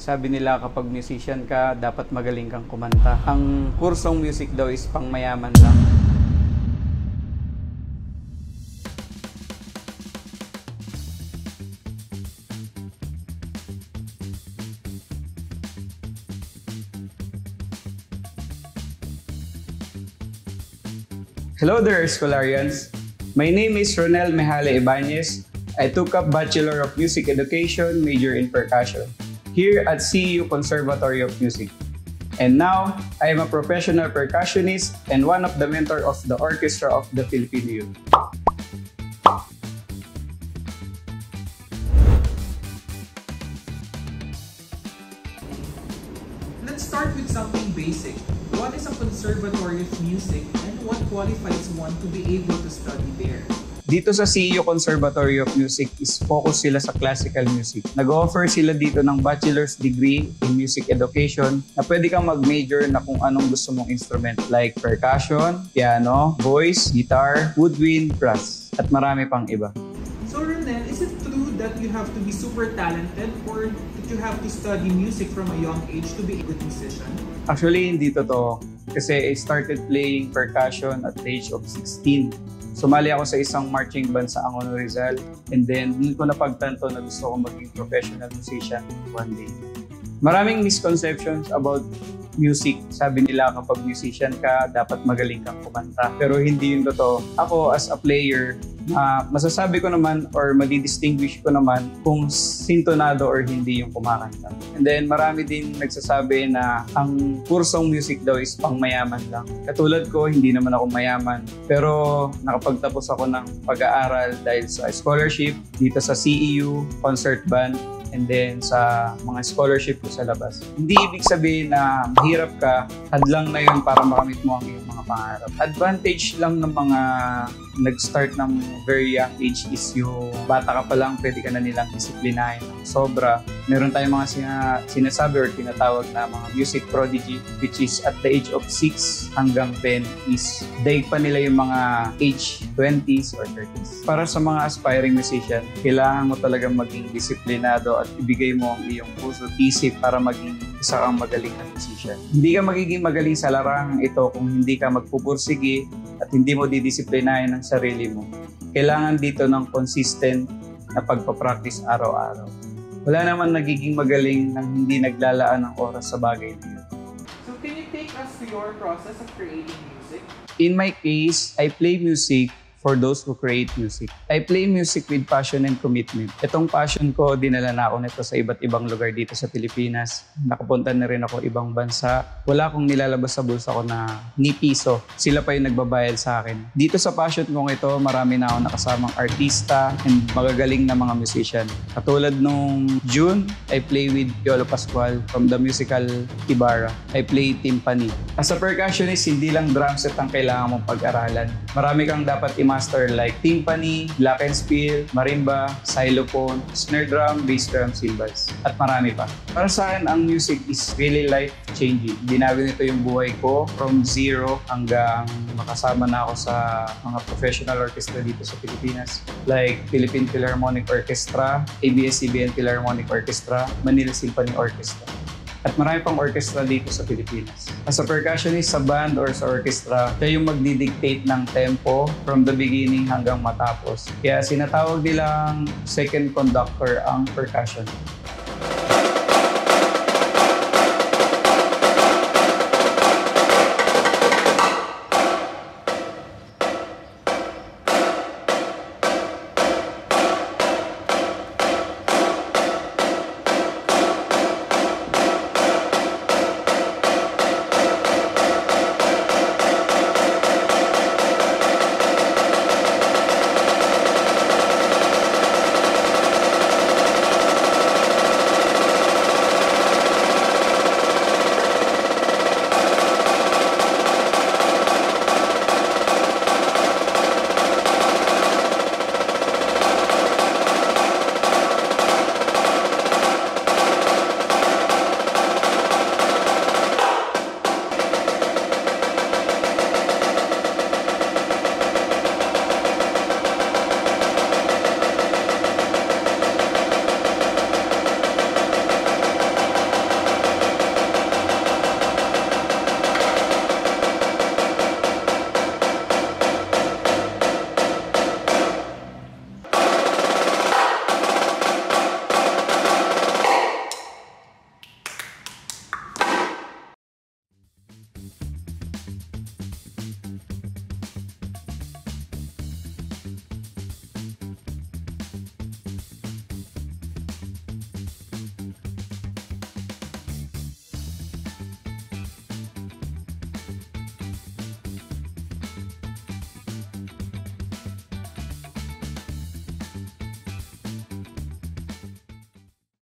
Sabi nila kapag musician ka, dapat magaling kang kumanta. Ang kursong music daw is pang mayaman lang. Hello there, Escolarians. My name is Ronel Mejale Ibanez. I took up Bachelor of Music Education, major in percussion, here at CEU Conservatory of Music. And now, I am a professional percussionist and one of the mentors of the Orchestra of the Filipino Youth. Let's start with something basic. What is a Conservatory of Music and what qualifies one to be able to study there? Dito sa CEU Conservatory of Music is focus sila sa classical music. Nag-offer sila dito ng bachelor's degree in music education na pwede kang mag-major na kung anong gusto mong instrument like percussion, piano, voice, guitar, woodwind, brass, at marami pang iba. So Ronel, is it true that you have to be super talented or that you have to study music from a young age to be a good musician? Actually, hindi totoo. Kasi I started playing percussion at the age of 16. Sumali ako sa isang marching band sa Angono Rizal and then hindi ko napagtanto na gusto ko maging professional musician one day. Maraming misconceptions about music. Sabi nila kapag musician ka, dapat magaling kang kumanta. Pero hindi yun totoo. Ako as a player, masasabi ko naman or madidistinguish ko naman kung sintonado or hindi yung kumakanta. And then marami din nagsasabi na ang kursong music daw is pang mayaman lang. Katulad ko, hindi naman ako mayaman. Pero nakapagtapos ako ng pag-aaral dahil sa scholarship dito sa CEU, concert band, and then sa mga scholarship ko sa labas. Hindi ibig sabihin na mahirap ka, hadlang na yun para makamit mo ang iyong mga pangarap. Advantage lang ng mga nag-start ng very young age is yung bata ka pa lang, pwede ka na nilang disiplinahin ng sobra. Meron tayong mga sinasabi or tinatawag na mga music prodigy, which is at the age of 6 hanggang 10 is daig pa nila yung mga age 20s or 30s. Para sa mga aspiring musician, kailangan mo talagang maging disiplinado at ibigay mo ang iyong puso at isip para maging isa kang magaling na musician. Hindi ka magiging magaling sa larangang ito kung hindi ka magpupursige at hindi mo didisiplinahin ang sarili mo. Kailangan dito ng consistent na pagpapractice araw-araw. Wala naman nagiging magaling nang hindi naglalaan ng oras sa bagay na yun. So can you take us to your process of creating music? In my case, I play music for those who create music. I play music with passion and commitment. Itong passion ko, dinala na ako nito sa iba't ibang lugar dito sa Pilipinas. Nakapunta na rin ako ibang bansa. Wala akong nilalabas sa bulsa ko na ni piso. Sila pa yung nagbabayad sa akin. Dito sa passion kong ito, marami na ako nakasamang artista and magagaling na mga musician. Katulad nung June, I play with Yolo Pascual from the musical Ibarra. I play timpani. As a percussionist, hindi lang drum set ang kailangan mong pag-aralan. Marami kang dapat master like timpani, glockenspiel, marimba, xylophone, snare drum, bass drum, cymbals, at marami pa. Para sa akin, ang music is really life-changing. Binago nito yung buhay ko from zero hanggang makasama na ako sa mga professional orchestra dito sa Pilipinas like Philippine Philharmonic Orchestra, ABS-CBN Philharmonic Orchestra, Manila Symphony Orchestra. At marami pang orchestra dito sa Pilipinas. As a percussionist sa band or sa orchestra, siya yung magdidictate ng tempo from the beginning hanggang matapos. Kaya sinatawag nilang second conductor ang percussion.